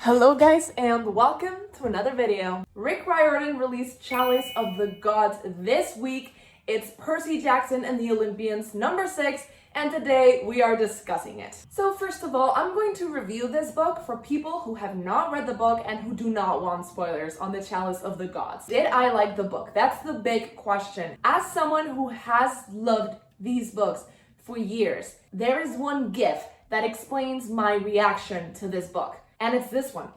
Hello guys and welcome to another video. Rick Riordan released Chalice of the Gods this week. It's Percy Jackson and the Olympians number 6 and today we are discussing it. So first of all, I'm going to review this book for people who have not read the book and who do not want spoilers on the Chalice of the Gods. Did I like the book? That's the big question. As someone who has loved these books for years, there is one GIF that explains my reaction to this book. And it's this one.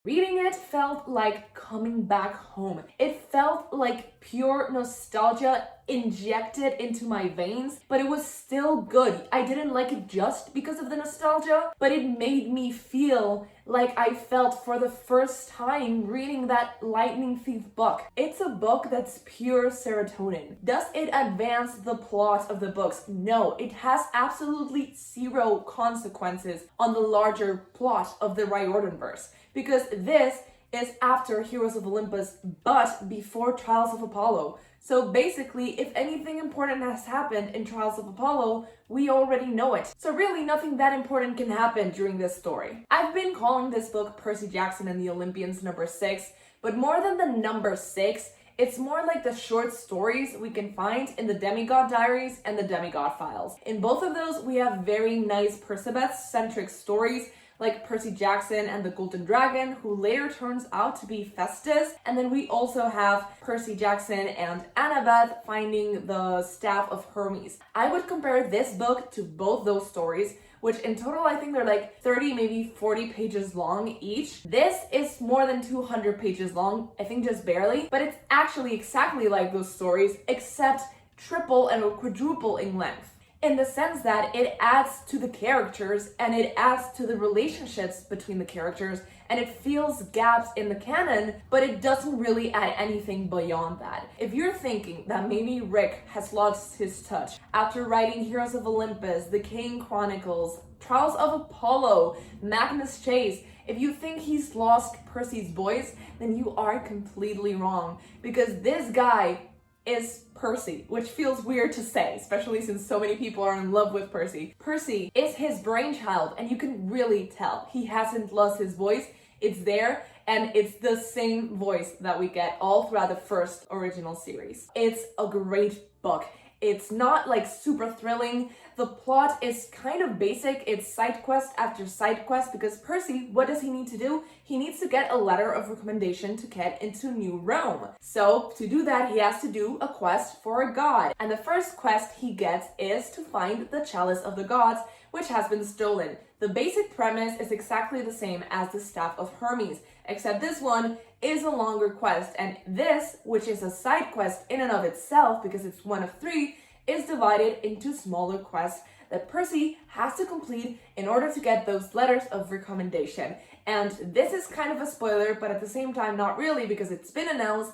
Reading it felt like coming back home. It felt like pure nostalgia injected into my veins, but it was still good. I didn't like it just because of the nostalgia, but it made me feel like I felt for the first time reading that Lightning Thief book. It's a book that's pure serotonin. Does it advance the plot of the books? No, it has absolutely zero consequences on the larger plot of the Riordanverse, because this is after Heroes of Olympus, but before Trials of Apollo. So basically, if anything important has happened in Trials of Apollo, we already know it. So really nothing that important can happen during this story. I've been calling this book Percy Jackson and the Olympians number 6, but more than the number 6, it's more like the short stories we can find in the Demigod Diaries and the Demigod Files. In both of those, we have very nice Percabeth-centric stories like Percy Jackson and the Golden Dragon, who later turns out to be Festus. And then we also have Percy Jackson and Annabeth finding the Staff of Hermes. I would compare this book to both those stories, which in total I think they're like 30, maybe 40 pages long each. This is more than 200 pages long, I think just barely, but it's actually exactly like those stories, except triple and quadruple in length, in the sense that it adds to the characters and it adds to the relationships between the characters, and it fills gaps in the canon, but it doesn't really add anything beyond that. If you're thinking that maybe Rick has lost his touch after writing Heroes of Olympus, The King Chronicles, Trials of Apollo, Magnus Chase, if you think he's lost Percy's voice, then you are completely wrong, because this guy is Percy, which feels weird to say, especially since so many people are in love with Percy. Percy is his brainchild, and you can really tell he hasn't lost his voice. It's there, and it's the same voice that we get all throughout the first original series. It's a great book. It's not like super thrilling. The plot is kind of basic. It's side quest after side quest, because Percy, what does he need to do? He needs to get a letter of recommendation to get into New Rome. So to do that, he has to do a quest for a god. And the first quest he gets is to find the Chalice of the Gods, which has been stolen. The basic premise is exactly the same as the Staff of Hermes, except this one is a longer quest, and this, which is a side quest in and of itself because it's one of 3, is divided into smaller quests that Percy has to complete in order to get those letters of recommendation. And this is kind of a spoiler, but at the same time not really, because it's been announced.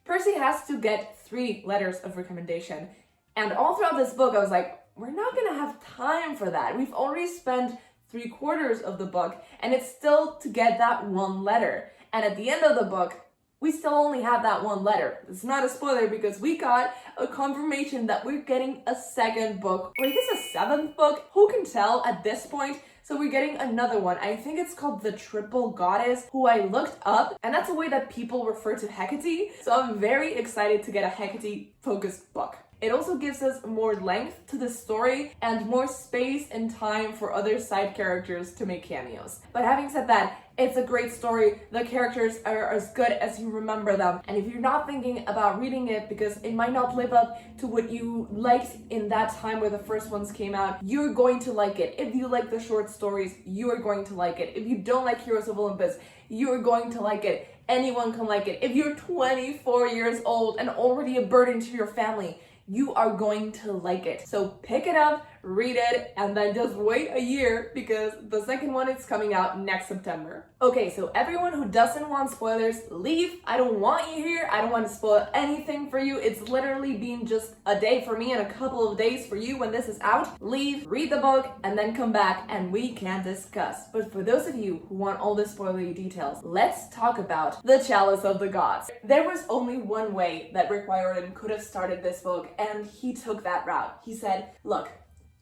Percy has to get 3 letters of recommendation. And all throughout this book I was like, we're not gonna have time for that. We've already spent 3/4 of the book, and it's still to get that 1 letter. And at the end of the book, we still only have that 1 letter. It's not a spoiler because we got a confirmation that we're getting a 2nd book, or I guess a 7th book. Who can tell at this point? So we're getting another one. I think it's called the Triple Goddess, who I looked up, and that's a way that people refer to Hecate. So I'm very excited to get a Hecate-focused book. It also gives us more length to the story and more space and time for other side characters to make cameos. But having said that, it's a great story. The characters are as good as you remember them. And if you're not thinking about reading it because it might not live up to what you liked in that time where the first ones came out, you're going to like it. If you like the short stories, you are going to like it. If you don't like Heroes of Olympus, you're going to like it. Anyone can like it. If you're 24 years old and already a burden to your family, you are going to like it. So pick it up, read it, and then just wait a year because the second one is coming out next September. Okay, so everyone who doesn't want spoilers, leave. I don't want you here. I don't want to spoil anything for you. It's literally been just a day for me and a couple of days for you when this is out. Leave, read the book, and then come back and we can discuss. But for those of you who want all the spoilery details, let's talk about the Chalice of the Gods. There was only one way that Rick Riordan could have started this book, and he took that route. He said, look,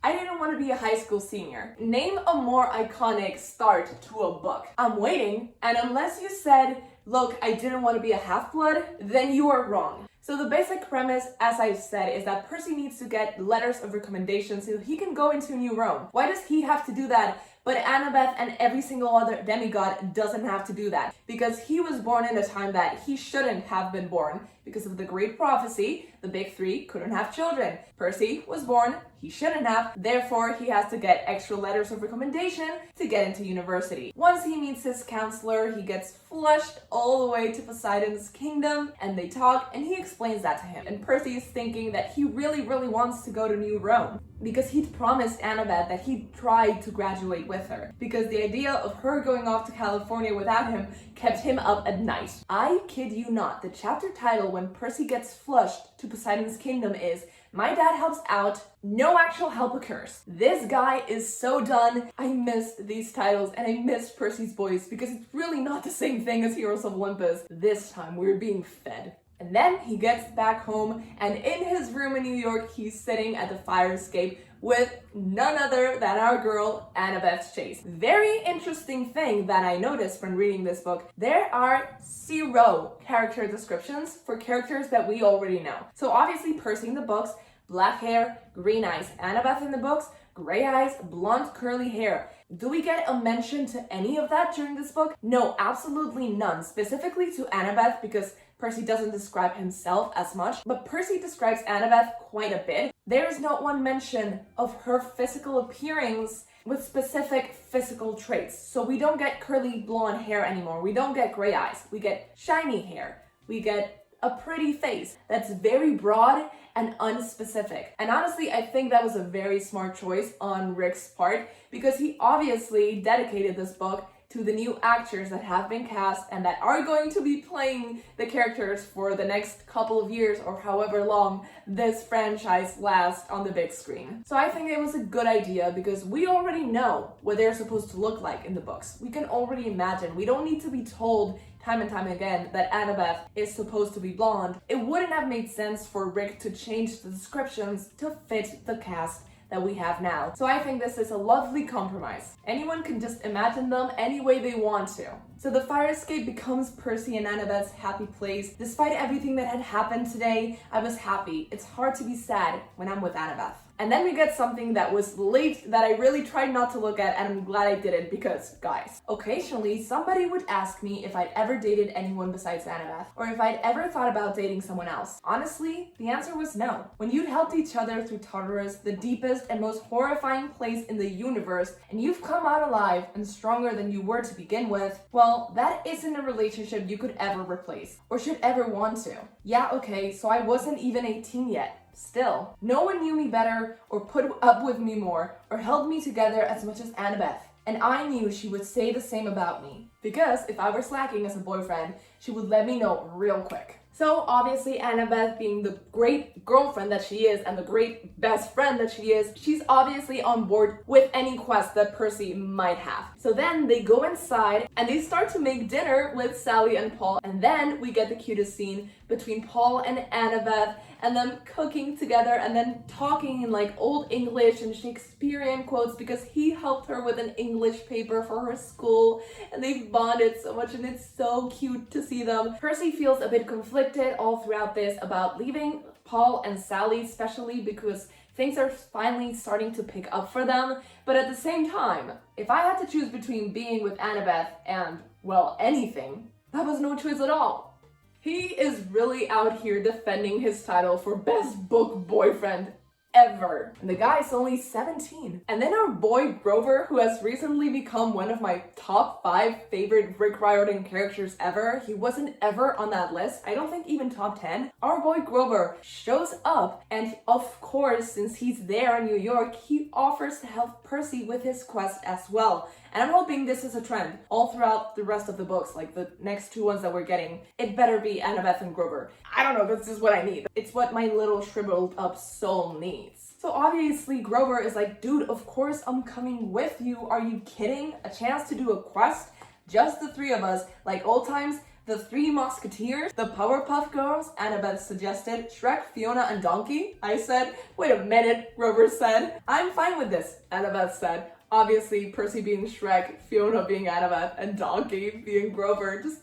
I didn't want to be a high school senior. Name a more iconic start to a book. I'm waiting, and unless you said, look, I didn't want to be a half-blood, then you are wrong. So the basic premise, as I said, is that Percy needs to get letters of recommendation so he can go into New Rome. Why does he have to do that? But Annabeth and every single other demigod doesn't have to do that, because he was born in a time that he shouldn't have been born. Because of the great prophecy, the big three couldn't have children. Percy was born, he shouldn't have, therefore he has to get extra letters of recommendation to get into university. Once he meets his counselor, he gets flushed all the way to Poseidon's kingdom, and they talk, and he explains that to him. And Percy is thinking that he really wants to go to New Rome, because he'd promised Annabeth that he'd try to graduate with her, because the idea of her going off to California without him kept him up at night. I kid you not, the chapter title when Percy gets flushed to Poseidon's kingdom is My Dad Helps Out, No Actual Help Occurs. This guy is so done. I miss these titles and I miss Percy's voice because it's really not the same thing as Heroes of Olympus. This time we're being fed. And then he gets back home, and in his room in New York, he's sitting at the fire escape with none other than our girl, Annabeth Chase. Very interesting thing that I noticed when reading this book, there are 0 character descriptions for characters that we already know. So obviously Percy in the books, black hair, green eyes. Annabeth in the books, gray eyes, blonde curly hair. Do we get a mention to any of that during this book? No, absolutely none. Specifically to Annabeth, because Percy doesn't describe himself as much, but Percy describes Annabeth quite a bit. There is not one mention of her physical appearance with specific physical traits. So we don't get curly blonde hair anymore. We don't get gray eyes. We get shiny hair. We get a pretty face that's very broad and unspecific. And honestly, I think that was a very smart choice on Rick's part, because he obviously dedicated this book to the new actors that have been cast and that are going to be playing the characters for the next couple of years or however long this franchise lasts on the big screen. So I think it was a good idea because we already know what they're supposed to look like in the books. We can already imagine. We don't need to be told time and time again that Annabeth is supposed to be blonde. It wouldn't have made sense for Rick to change the descriptions to fit the cast that we have now. So I think this is a lovely compromise. Anyone can just imagine them any way they want to. So the fire escape becomes Percy and Annabeth's happy place. Despite everything that had happened today, I was happy. It's hard to be sad when I'm with Annabeth. And then we get something that was late that I really tried not to look at, and I'm glad I didn't because, guys, occasionally somebody would ask me if I'd ever dated anyone besides Annabeth, or if I'd ever thought about dating someone else. Honestly, the answer was no. When you'd helped each other through Tartarus, the deepest and most horrifying place in the universe, and you've come out alive and stronger than you were to begin with, well, that isn't a relationship you could ever replace, or should ever want to. Yeah, okay, so I wasn't even 18 yet. Still, no one knew me better or put up with me more or held me together as much as Annabeth. And I knew she would say the same about me. Because if I were slacking as a boyfriend, she would let me know real quick. So obviously Annabeth, being the great girlfriend that she is and the great best friend that she is, she's obviously on board with any quest that Percy might have. So then they go inside and they start to make dinner with Sally and Paul, and then we get the cutest scene between Paul and Annabeth and them cooking together and then talking in like old English and Shakespearean quotes because he helped her with an English paper for her school, and they've bonded so much and it's so cute to see them. Percy feels a bit conflicted all throughout this about leaving Paul and Sally, especially because things are finally starting to pick up for them. But at the same time, if I had to choose between being with Annabeth and, well, anything, that was no choice at all. He is really out here defending his title for best book boyfriend. ever. And the guy's only 17. And then our boy Grover, who has recently become one of my top 5 favorite Rick Riordan characters ever. He wasn't ever on that list. I don't think even top 10. Our boy Grover shows up, and of course, since he's there in New York, he offers to help Percy with his quest as well. And I'm hoping this is a trend all throughout the rest of the books, like the next 2 ones that we're getting. It better be Annabeth and Grover. I don't know, this is what I need. It's what my little shriveled up soul needs. So obviously Grover is like, dude, of course I'm coming with you. Are you kidding? A chance to do a quest? Just the 3 of us, like old times. The 3 Musketeers, the Powerpuff Girls, Annabeth suggested, Shrek, Fiona, and Donkey. I said, wait a minute, Grover said. I'm fine with this, Annabeth said. Obviously, Percy being Shrek, Fiona being Annabeth, and Donkey being Grover. Just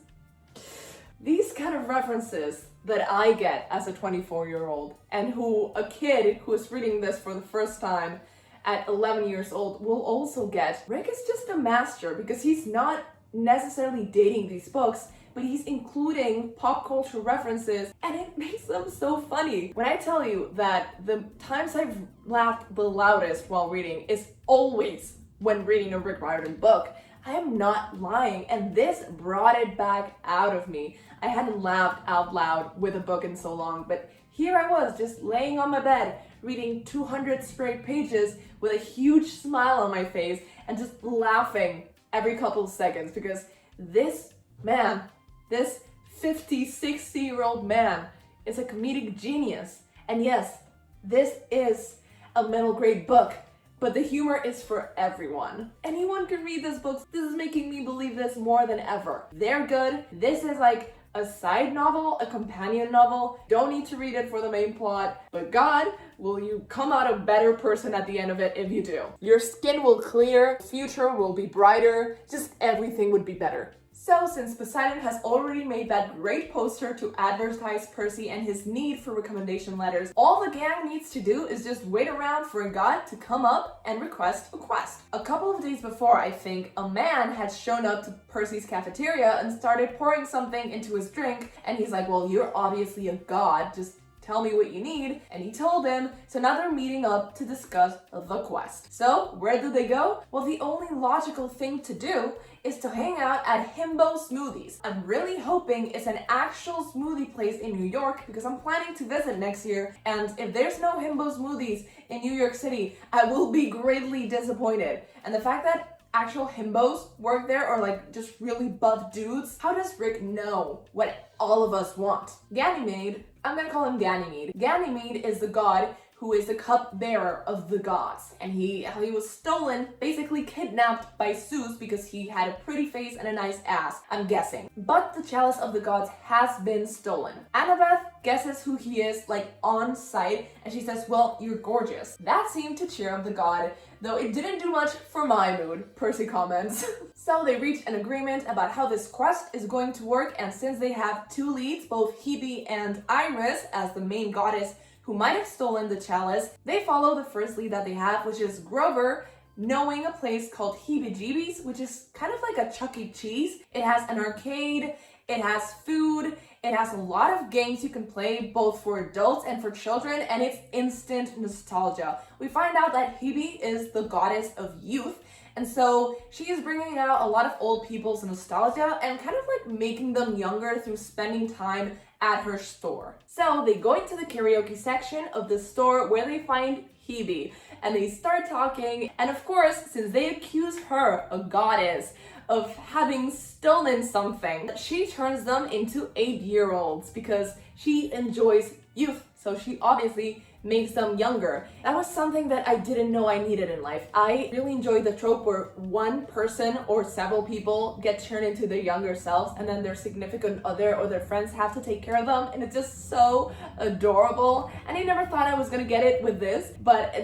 these kind of references that I get as a 24-year-old, and who a kid who is reading this for the first time at 11 years old will also get. Rick is just a master because he's not necessarily dating these books, but he's including pop culture references, and it makes them so funny. When I tell you that the times I've laughed the loudest while reading is always when reading a Rick Riordan book, I am not lying, and this brought it back out of me. I hadn't laughed out loud with a book in so long, but here I was just laying on my bed, reading 200 straight pages with a huge smile on my face and just laughing every couple of seconds because this man, this 50, 60-year-old man is a comedic genius. And yes, this is a middle grade book, but the humor is for everyone. Anyone can read this book. This is making me believe this more than ever. They're good. This is like a side novel, a companion novel. Don't need to read it for the main plot, but God, will you come out a better person at the end of it if you do. Your skin will clear, the future will be brighter, just everything would be better. So since Poseidon has already made that great poster to advertise Percy and his need for recommendation letters, all the gang needs to do is just wait around for a god to come up and request a quest. A couple of days before, I think, a man had shown up to Percy's cafeteria and started pouring something into his drink, and he's like, well, you're obviously a god, just tell me what you need. And he told him, so now they're meeting up to discuss the quest. So where do they go? Well, the only logical thing to do is to hang out at Himbos Smoothies. I'm really hoping it's an actual smoothie place in New York because I'm planning to visit next year, and if there's no Himbos Smoothies in New York City, I will be greatly disappointed. And the fact that actual himbos work there, or like just really buff dudes, how does Rick know what all of us want? Ganymede, I'm gonna call him Ganymede. Ganymede is the god who is the cupbearer of the gods, and he was stolen, basically kidnapped by Zeus because he had a pretty face and a nice ass, I'm guessing. But the chalice of the gods has been stolen. Annabeth guesses who he is, like on sight, and she says, well, you're gorgeous. That seemed to cheer up the god, though it didn't do much for my mood, Percy comments. So they reach an agreement about how this quest is going to work, and since they have 2 leads, both Hebee and Iris as the main goddess who might have stolen the chalice, they follow the first lead that they have, which is Grover knowing a place called Hebee Jeebes, which is kind of like a Chuck E. Cheese. It has an arcade, it has food, it has a lot of games you can play both for adults and for children, and it's instant nostalgia. We find out that Hebee is the goddess of youth, and so she is bringing out a lot of old people's nostalgia and kind of like making them younger through spending time at her store. So they go into the karaoke section of the store where they find Hebee, and they start talking, and of course, since they accuse her, a goddess, of having stolen something, she turns them into 8-year-olds because she enjoys youth, so she obviously makes them younger. That was something that I didn't know I needed in life. I really enjoy the trope where one person or several people get turned into their younger selves, and then their significant other or their friends have to take care of them, and it's just so adorable. And I never thought I was gonna get it with this, but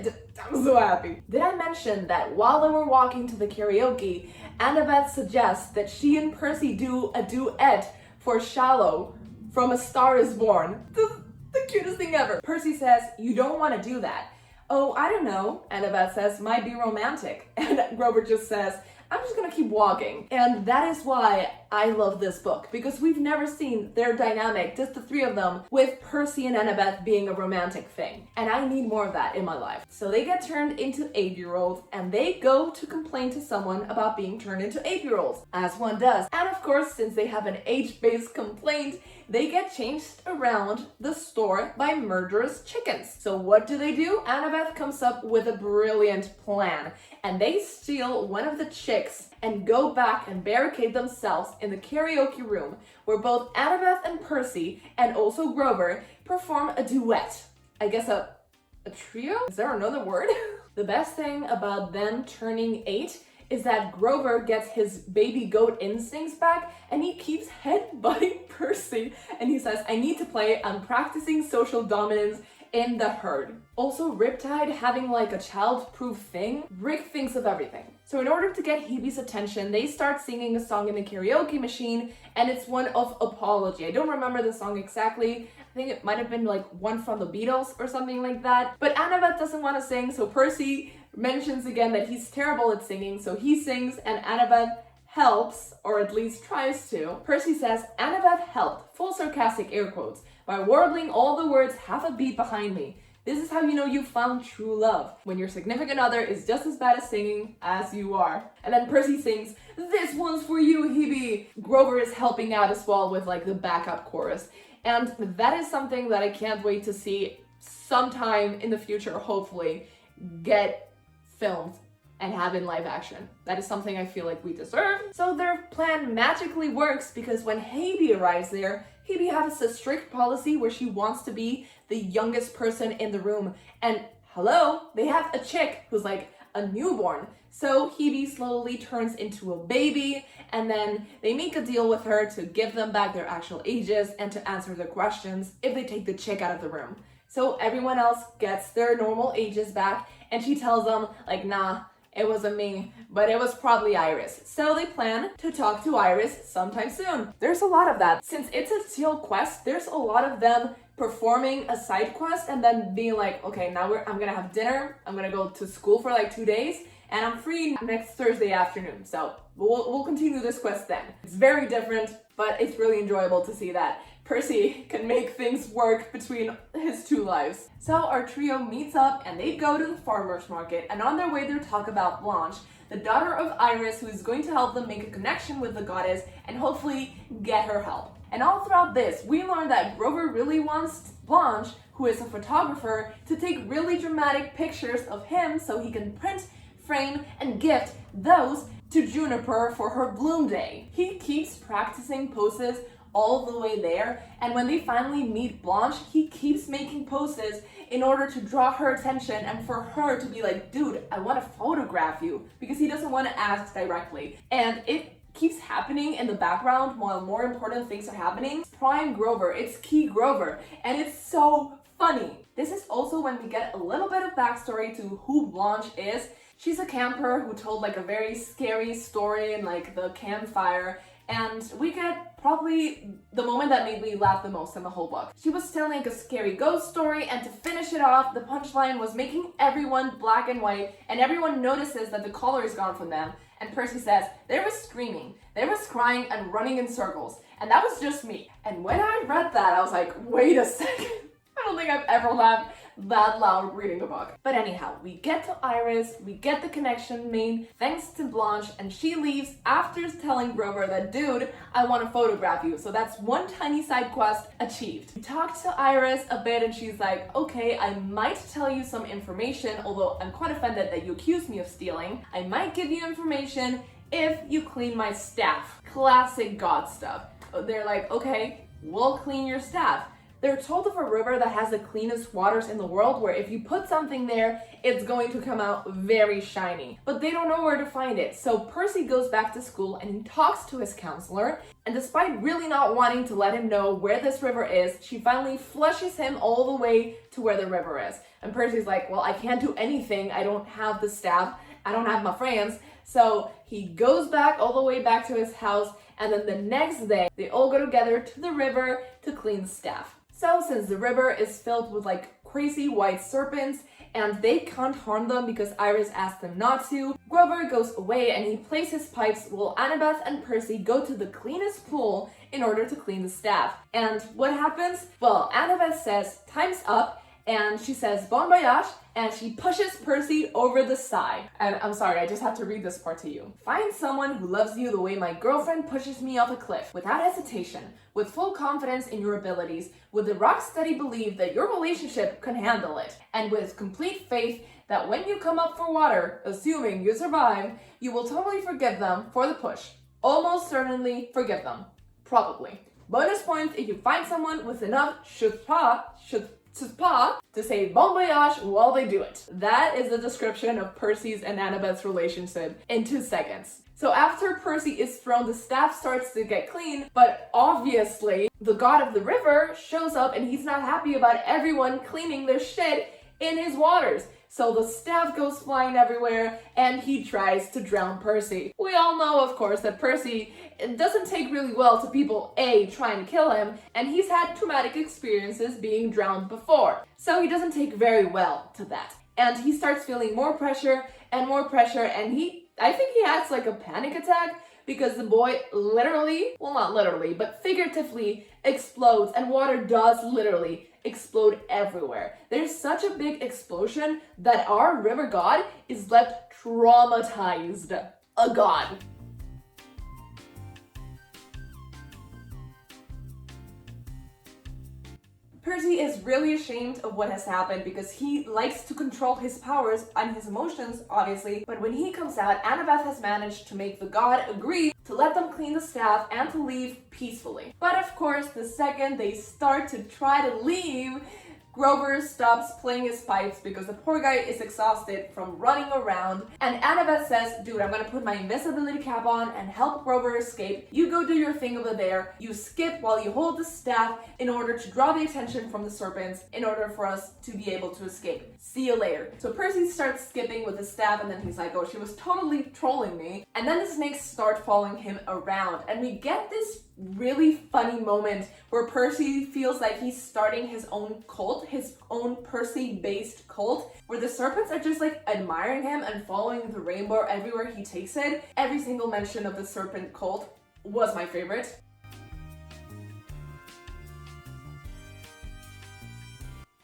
I'm so happy. Did I mention that while they were walking to the karaoke, Annabeth suggests that she and Percy do a duet for Shallow from A Star Is Born. The cutest thing ever. Percy says, you don't want to do that. Oh, I don't know, Annabeth says, might be romantic. And Grover just says, I'm just gonna keep walking. And that is why I love this book, because we've never seen their dynamic, just the three of them, with Percy and Annabeth being a romantic thing. And I need more of that in my life. So they get turned into 8-year-olds, and they go to complain to someone about being turned into 8-year-olds, as one does. And of course, since they have an age-based complaint, they get chased around the store by murderous chickens. So what do? Annabeth comes up with a brilliant plan, and they steal one of the chicks and go back and barricade themselves in the karaoke room, where both Annabeth and Percy, and also Grover, perform a duet. I guess a trio? Is there another word? The best thing about them turning 8 is that Grover gets his baby goat instincts back, and he keeps headbutting Percy, and he says, I need to play, I'm practicing social dominance in the herd. Also, Riptide having like a child-proof thing, Rick thinks of everything. So in order to get Hebee's attention, they start singing a song in the karaoke machine, and it's one of apology. I don't remember the song exactly. I think it might have been like one from the Beatles or something like that. But Annabeth doesn't want to sing, so Percy mentions again that he's terrible at singing, so he sings, and Annabeth helps, or at least tries to. Percy says, Annabeth helped, full sarcastic air quotes, by warbling all the words half a beat behind me. This is how you know you found true love, when your significant other is just as bad at singing as you are. And then Percy sings, this one's for you, Hebee. Grover is helping out as well with like the backup chorus. And that is something that I can't wait to see sometime in the future, hopefully, get filmed and have in live action. That is something I feel like we deserve. So their plan magically works, because when Hebee arrives there, Hebee has a strict policy where she wants to be the youngest person in the room. And hello, they have a chick who's like a newborn. So Hebee slowly turns into a baby, and then they make a deal with her to give them back their actual ages and to answer their questions if they take the chick out of the room. So everyone else gets their normal ages back, and she tells them like, nah, it wasn't me, but it was probably Iris. So they plan to talk to Iris sometime soon. There's a lot of that. Since it's a sealed quest, there's a lot of them performing a side quest and then being like, okay, now I'm gonna have dinner, I'm gonna go to school for like 2 days, and I'm free next Thursday afternoon. So we'll continue this quest then. It's very different, but it's really enjoyable to see that Percy can make things work between his two lives. So our trio meets up and they go to the farmer's market, and on their way they talk about Blanche, the daughter of Iris, who is going to help them make a connection with the goddess and hopefully get her help. And all throughout this, we learn that Grover really wants Blanche, who is a photographer, to take really dramatic pictures of him so he can print, frame, and gift those to Juniper for her Bloom Day. He keeps practicing poses all the way there, and when they finally meet Blanche, he keeps making poses in order to draw her attention and for her to be like, dude, I want to photograph you, because he doesn't want to ask directly. And it keeps happening in the background while more important things are happening. It's Prime Grover, it's Key Grover, and it's so funny. This is also when we get a little bit of backstory to who Blanche is. She's a camper who told like a very scary story in like the campfire, and we get probably the moment that made me laugh the most in the whole book. She was telling like a scary ghost story, and to finish it off, the punchline was making everyone black and white, and everyone notices that the color is gone from them. And Percy says, they were screaming, they was crying and running in circles, and that was just me. And when I read that, I was like, wait a second. I don't think I've ever laughed that loud reading the book. But anyhow, we get to Iris, we get the connection made thanks to Blanche, and she leaves after telling Grover that, dude, I want to photograph you. So that's one tiny side quest achieved. We talked to Iris a bit, and she's like, okay, I might tell you some information, although I'm quite offended that you accused me of stealing. I might give you information if you clean my staff. Classic God stuff. They're like, okay, we'll clean your staff. They're told of a river that has the cleanest waters in the world, where if you put something there, it's going to come out very shiny. But they don't know where to find it. So Percy goes back to school and he talks to his counselor. And despite really not wanting to let him know where this river is, she finally flushes him all the way to where the river is. And Percy's like, well, I can't do anything. I don't have the staff. I don't have my friends. So he goes back all the way back to his house. And then the next day, they all go together to the river to clean staff. So since the river is filled with like crazy white serpents and they can't harm them because Iris asked them not to. Grover goes away and he plays his pipes while Annabeth and Percy go to the cleanest pool in order to clean the staff. And what happens? Well, Annabeth says, "Time's up," and she says, "Bon voyage," and she pushes Percy over the side. And I'm sorry, I just have to read this part to you. "Find someone who loves you the way my girlfriend pushes me off a cliff, without hesitation, with full confidence in your abilities, with the rock-steady belief that your relationship can handle it, and with complete faith that when you come up for water, assuming you survive, you will totally forgive them for the push. Almost certainly forgive them. Probably. Bonus points if you find someone with enough chutzpah to say bon voyage while they do it." That is the description of Percy's and Annabeth's relationship in 2 seconds. So after Percy is thrown, the staff starts to get clean, but obviously the god of the river shows up and he's not happy about everyone cleaning their shit in his waters. So the staff goes flying everywhere and he tries to drown Percy. We all know, of course, that Percy doesn't take really well to people trying to kill him, and he's had traumatic experiences being drowned before. So he doesn't take very well to that. And he starts feeling more pressure, and I think he has like a panic attack because the boy literally, well not literally, but figuratively explodes, and water does literally explode everywhere. There's such a big explosion that our river god is left traumatized. A god. Percy is really ashamed of what has happened because he likes to control his powers and his emotions, obviously, but when he comes out, Annabeth has managed to make the god agree to let them clean the staff and to leave peacefully. But of course, the second they start to try to leave, Grover stops playing his pipes because the poor guy is exhausted from running around, and Annabeth says, "Dude, I'm gonna put my invisibility cap on and help Grover escape. You go do your thing over there. You skip while you hold the staff in order to draw the attention from the serpents in order for us to be able to escape. See you later." So Percy starts skipping with the staff, and then he's like, "Oh, she was totally trolling me." And then the snakes start following him around, and we get this really funny moment where Percy feels like he's starting his own cult, his own Percy-based cult, where the serpents are just like admiring him and following the rainbow everywhere he takes it. Every single mention of the serpent cult was my favorite.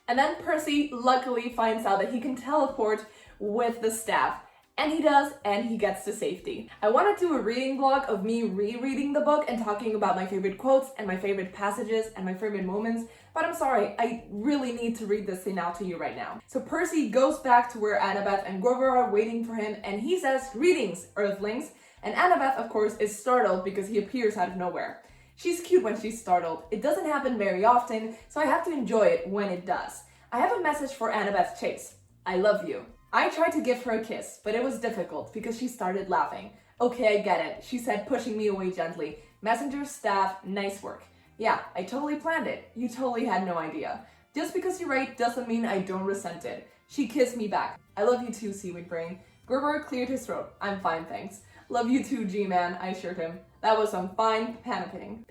And then Percy luckily finds out that he can teleport with the staff. And he does, and he gets to safety. I want to do a reading vlog of me rereading the book and talking about my favorite quotes and my favorite passages and my favorite moments, but I'm sorry, I really need to read this thing out to you right now. So Percy goes back to where Annabeth and Grover are waiting for him, and he says, "Greetings, Earthlings," and Annabeth, of course, is startled because he appears out of nowhere. She's cute when she's startled. It doesn't happen very often, so I have to enjoy it when it does. I have a message for Annabeth Chase. I love you. I tried to give her a kiss, but it was difficult because she started laughing. Okay, I get it, she said, pushing me away gently. Messenger staff, nice work. Yeah, I totally planned it. You totally had no idea. Just because you're right doesn't mean I don't resent it. She kissed me back. I love you too, Seaweed Brain. Grover cleared his throat. I'm fine, thanks. Love you too, G-Man, I assured him. That was some fine panpiping.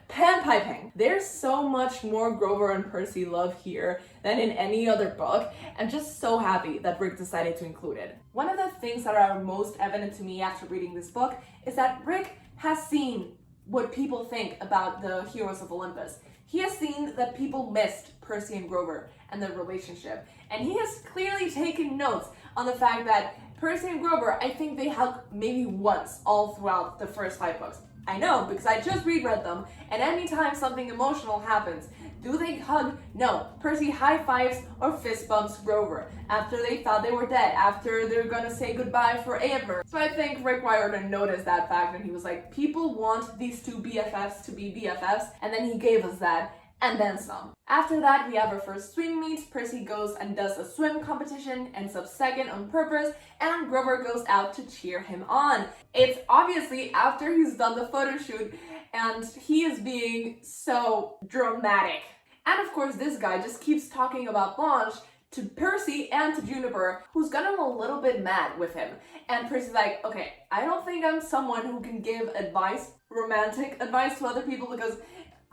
Panpiping. There's so much more Grover and Percy love here than in any other book. I'm just so happy that Rick decided to include it. One of the things that are most evident to me after reading this book is that Rick has seen what people think about the heroes of Olympus. He has seen that people missed Percy and Grover and their relationship, and he has clearly taken notes on the fact that Percy and Grover, I think they hug maybe once all throughout the first 5 books. I know, because I just reread them, and anytime something emotional happens, do they hug? No. Percy high fives or fist bumps Grover after they thought they were dead, after they're gonna say goodbye forever. So I think Rick Riordan noticed that fact, and he was like, people want these two BFFs to be BFFs, and then he gave us that, and then some. After that, we have our first swim meet. Percy goes and does a swim competition, ends up second on purpose, and Grover goes out to cheer him on. It's obviously after he's done the photo shoot, and he is being so dramatic. And of course, this guy just keeps talking about Blanche to Percy and to Juniper, who's gotten a little bit mad with him. And Percy's like, okay, I don't think I'm someone who can give advice, romantic advice to other people, because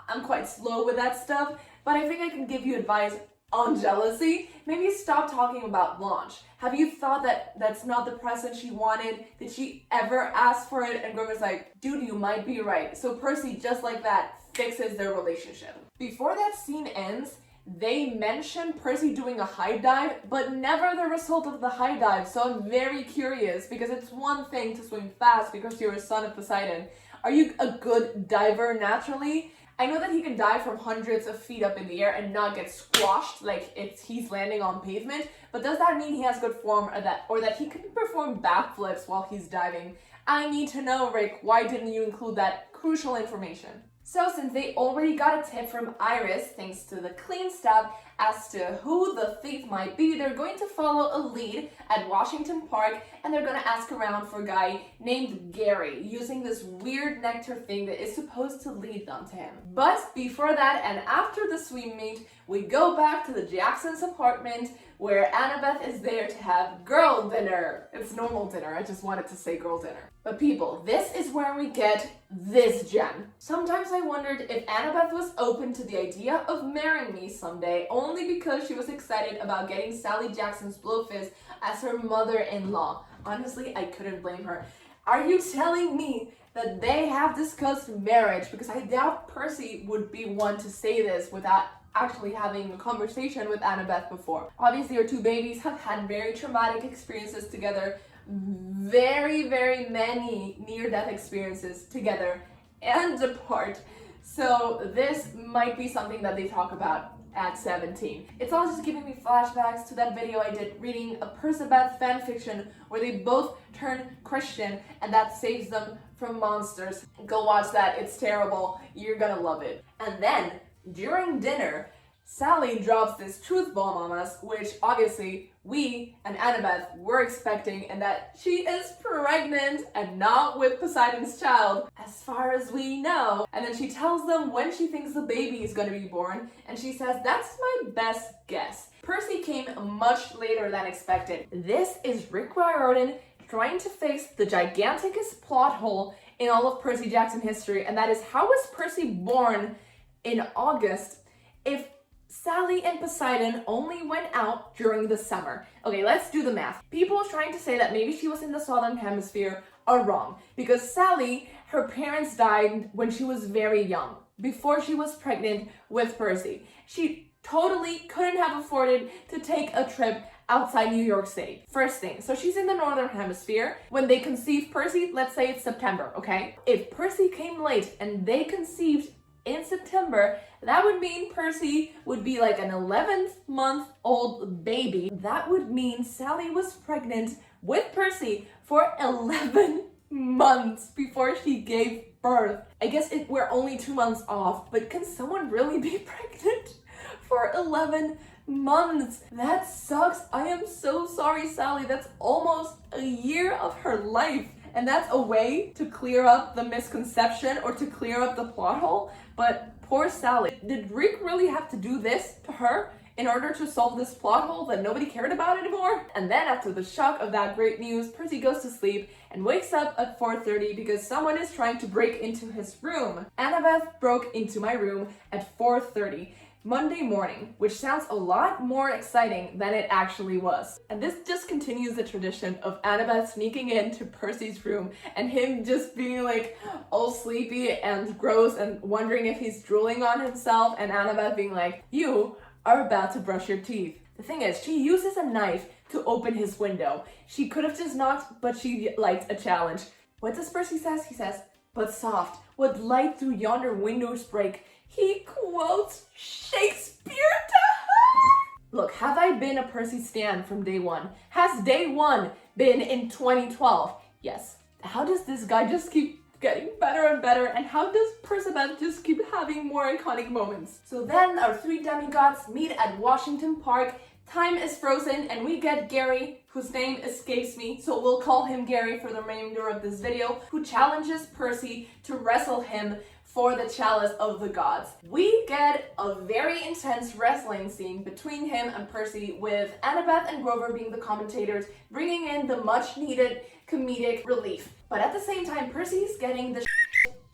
I'm quite slow with that stuff, but I think I can give you advice on jealousy, maybe stop talking about Blanche. Have you thought that that's not the present she wanted? Did she ever ask for it? And Grover's like, dude, you might be right. So Percy, just like that, fixes their relationship. Before that scene ends, they mention Percy doing a high dive, but never the result of the high dive. So I'm very curious, because it's one thing to swim fast because you're a son of Poseidon. Are you a good diver naturally? I know that he can dive from hundreds of feet up in the air and not get squashed like he's landing on pavement, but does that mean he has good form, or that he can perform backflips while he's diving? I need to know, Rick, why didn't you include that crucial information? So since they already got a tip from Iris, thanks to the clean stab, as to who the thief might be, they're going to follow a lead at Washington Park, and they're going to ask around for a guy named Gary, using this weird nectar thing that is supposed to lead them to him. But before that, and after the swim meet, we go back to the Jacksons' apartment, where Annabeth is there to have girl dinner. It's normal dinner, I just wanted to say girl dinner. But people, this is where we get this gem. Sometimes I wondered if Annabeth was open to the idea of marrying me someday, only because she was excited about getting Sally Jackson's blowfish as her mother-in-law. Honestly, I couldn't blame her. Are you telling me that they have discussed marriage? Because I doubt Percy would be one to say this without actually having a conversation with Annabeth before. Obviously, our two babies have had very traumatic experiences together, very many near-death experiences together and apart. So this might be something that they talk about at 17. It's all just giving me flashbacks to that video I did reading a Percabeth fanfiction where they both turn Christian and that saves them from monsters. Go watch that, it's terrible. You're gonna love it. And then, during dinner, Sally drops this truth bomb on us, which obviously we and Annabeth were expecting, and that she is pregnant and not with Poseidon's child, as far as we know. And then she tells them when she thinks the baby is going to be born, and she says, that's my best guess. Percy came much later than expected. This is Rick Riordan trying to fix the giganticest plot hole in all of Percy Jackson history, and that is, how was Percy born in August if Sally and Poseidon only went out during the summer? Okay, let's do the math. People trying to say that maybe she was in the southern hemisphere are wrong, because Sally, her parents died when she was very young, before she was pregnant with Percy. She totally couldn't have afforded to take a trip outside New York City. First thing, so she's in the northern hemisphere. When they conceived Percy, let's say it's September, okay? If Percy came late and they conceived in September, that would mean Percy would be like an 11-month-old baby. That would mean Sally was pregnant with Percy for 11 months before she gave birth. I guess we're only 2 months off, but can someone really be pregnant for 11 months? That sucks. I am so sorry, Sally. That's almost a year of her life. And that's a way to clear up the misconception or to clear up the plot hole. But poor Sally. Did Rick really have to do this to her in order to solve this plot hole that nobody cared about anymore? And then after the shock of that great news, Percy goes to sleep and wakes up at 4:30 because someone is trying to break into his room. Annabeth broke into my room at 4:30. Monday morning, which sounds a lot more exciting than it actually was. And this just continues the tradition of Annabeth sneaking into Percy's room and him just being like all sleepy and gross and wondering if he's drooling on himself, and Annabeth being like, you are about to brush your teeth. The thing is, she uses a knife to open his window. She could have just knocked, but she liked a challenge. What does Percy says? He says, but soft, what light through yonder windows break. He quotes Shakespeare to her! Look, have I been a Percy stan from day one? Has day one been in 2012? Yes. How does this guy just keep getting better and better, and how does Percabeth just keep having more iconic moments? So then our three demigods meet at Washington Park. Time is frozen and we get Gary, whose name escapes me, so we'll call him Gary for the remainder of this video, who challenges Percy to wrestle him for the chalice of the gods. We get a very intense wrestling scene between him and Percy, with Annabeth and Grover being the commentators, bringing in the much needed comedic relief. But at the same time, Percy's getting the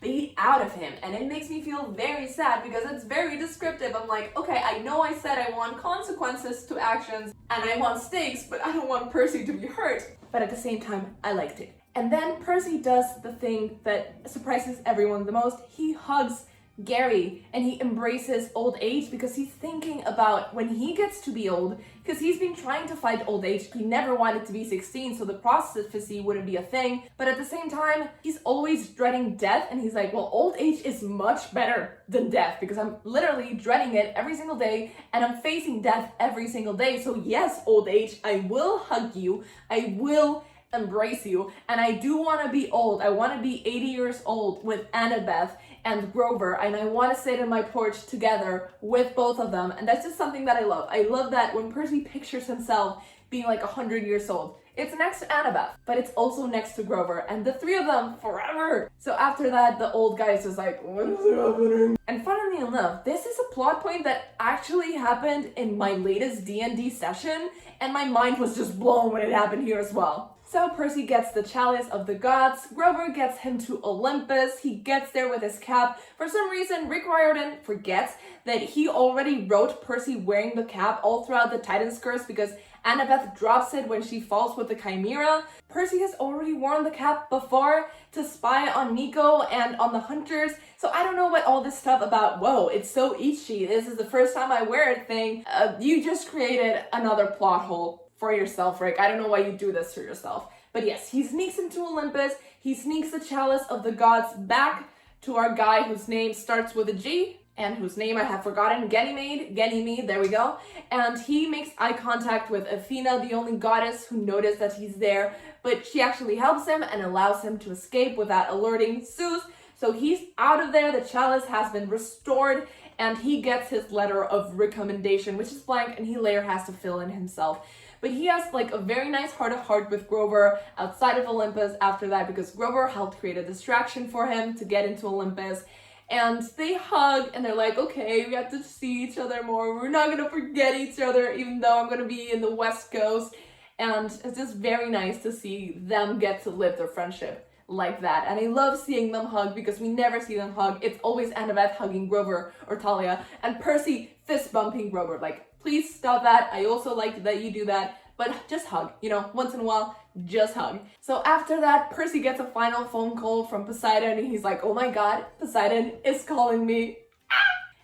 beat out of him, and it makes me feel very sad because it's very descriptive. I'm like, okay, I know I said I want consequences to actions and I want stakes, but I don't want Percy to be hurt. But at the same time, I liked it. And then Percy does the thing that surprises everyone the most. He hugs Gary and he embraces old age because he's thinking about when he gets to be old, because he's been trying to fight old age. He never wanted to be 16, so the prophecy wouldn't be a thing. But at the same time, he's always dreading death, and he's like, well, old age is much better than death because I'm literally dreading it every single day and I'm facing death every single day. So yes, old age, I will hug you. I will embrace you, and I do want to be old. I want to be 80 years old with Annabeth and Grover, and I want to sit in my porch together with both of them. And that's just something that I love. I love that when Percy pictures himself being like 100 years old, it's next to Annabeth, but it's also next to Grover, and the three of them forever. So after that, the old guy is just like, what is happening? And funnily enough, this is a plot point that actually happened in my latest D&D session, and my mind was just blown when it happened here as well. So Percy gets the chalice of the gods, Grover gets him to Olympus, he gets there with his cap. For some reason, Rick Riordan forgets that he already wrote Percy wearing the cap all throughout the Titan's Curse because Annabeth drops it when she falls with the Chimera. Percy has already worn the cap before to spy on Nico and on the hunters, so I don't know what all this stuff about, whoa, it's so Ichi, this is the first time I wear it thing. You just created another plot hole for yourself, Rick. I don't know why you do this for yourself. But yes, he sneaks into Olympus, he sneaks the chalice of the gods back to our guy whose name starts with a G, and whose name I have forgotten, Ganymede, there we go. And he makes eye contact with Athena, the only goddess who noticed that he's there, but she actually helps him and allows him to escape without alerting Zeus. So he's out of there, the chalice has been restored, and he gets his letter of recommendation, which is blank, and he later has to fill in himself. But he has like a very nice heart-to-heart with Grover outside of Olympus after that, because Grover helped create a distraction for him to get into Olympus. And they hug and they're like, okay, we have to see each other more. We're not gonna forget each other, even though I'm gonna be in the West Coast. And it's just very nice to see them get to live their friendship like that. And I love seeing them hug because we never see them hug. It's always Annabeth hugging Grover or Talia, and Percy fist bumping Grover. Like, please stop that. I also like that you do that, but just hug, you know, once in a while, just hug. So after that, Percy gets a final phone call from Poseidon, and he's like, oh my god, Poseidon is calling me.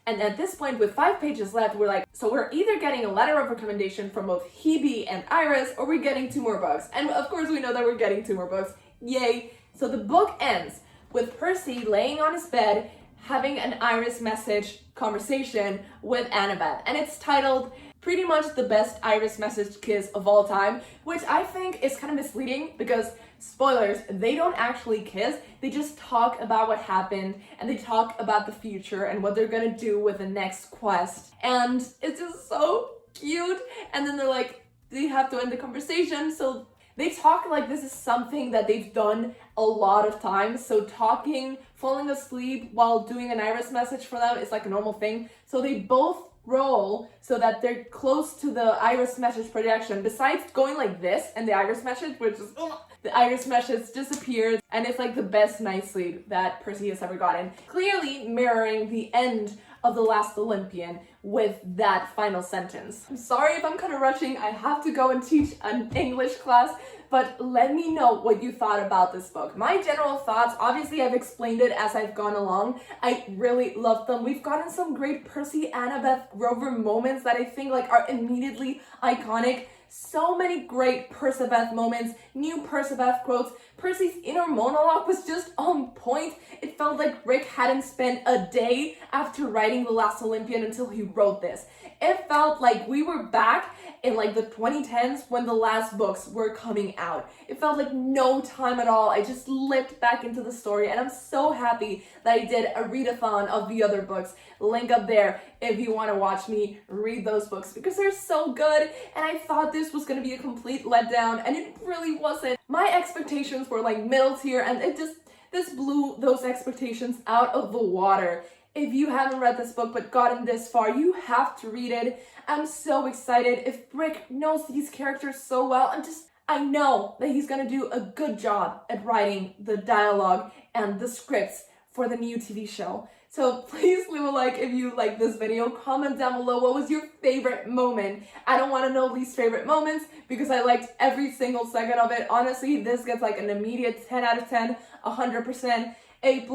And at this point, with 5 pages left, we're like, so we're either getting a letter of recommendation from both Hebee and Iris, or we're getting 2 more books. And of course we know that we're getting 2 more books. Yay. So the book ends with Percy laying on his bed, having an Iris message conversation with Annabeth. And it's titled pretty much the best Iris message kiss of all time, which I think is kind of misleading because, spoilers, they don't actually kiss. They just talk about what happened and they talk about the future and what they're gonna do with the next quest. And it's just so cute. And then they're like, they have to end the conversation. So they talk like this is something that they've done a lot of times. So talking, falling asleep while doing an Iris message for them is like a normal thing. So they both roll so that they're close to the Iris message projection. Besides going like this and the Iris message, which is the Iris message disappears, and it's like the best night's sleep that Percy has ever gotten. Clearly mirroring the end of The Last Olympian with that final sentence. I'm sorry if I'm kind of rushing. I have to go and teach an English class, but let me know what you thought about this book. My general thoughts, obviously I've explained it as I've gone along. I really loved them. We've gotten some great Percy, Annabeth, Grover moments that I think like are immediately iconic. So many great Percabeth moments, new Percabeth quotes. Percy's inner monologue was just on point. It felt like Rick hadn't spent a day after writing The Last Olympian until he wrote this. It felt like we were back in like the 2010s when the last books were coming out. It felt like no time at all. I just slipped back into the story, and I'm so happy that I did a readathon of the other books. Link up there if you want to watch me read those books because they're so good, and I thought this was going to be a complete letdown, and it really wasn't. My expectations were like middle tier, and this blew those expectations out of the water. If you haven't read this book but gotten this far, you have to read it. I'm so excited. If Rick knows these characters so well, I know that he's gonna do a good job at writing the dialogue and the scripts for the new TV show. So please leave a like if you like this video. Comment down below what was your favorite moment. I don't want to know least favorite moments because I liked every single second of it. Honestly, this gets like an immediate 10 out of 10, 100%, A+,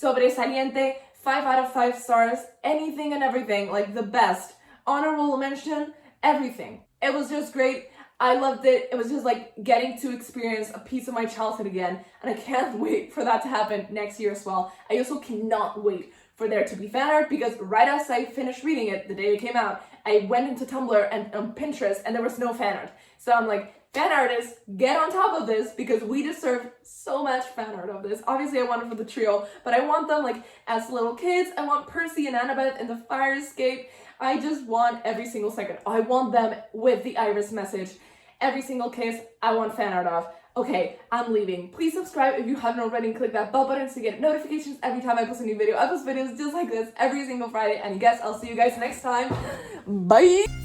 sobresaliente, 5 out of 5 stars, anything and everything, like the best. Honorable mention, everything. It was just great. I loved it. It was just like getting to experience a piece of my childhood again, and I can't wait for that to happen next year as well. I also cannot wait for there to be fan art because right as I finished reading it, the day it came out, I went into Tumblr and Pinterest and there was no fan art. So I'm like, fan artists, get on top of this because we deserve so much fan art of this. Obviously I want it for the trio, but I want them like as little kids. I want Percy and Annabeth in the fire escape. I just want every single second. I want them with the iris message. Every single case, I want fan art of. Okay, I'm leaving. Please subscribe if you haven't already and click that bell button to get notifications every time I post a new video. I post videos just like this every single Friday. And yes, I'll see you guys next time. Bye!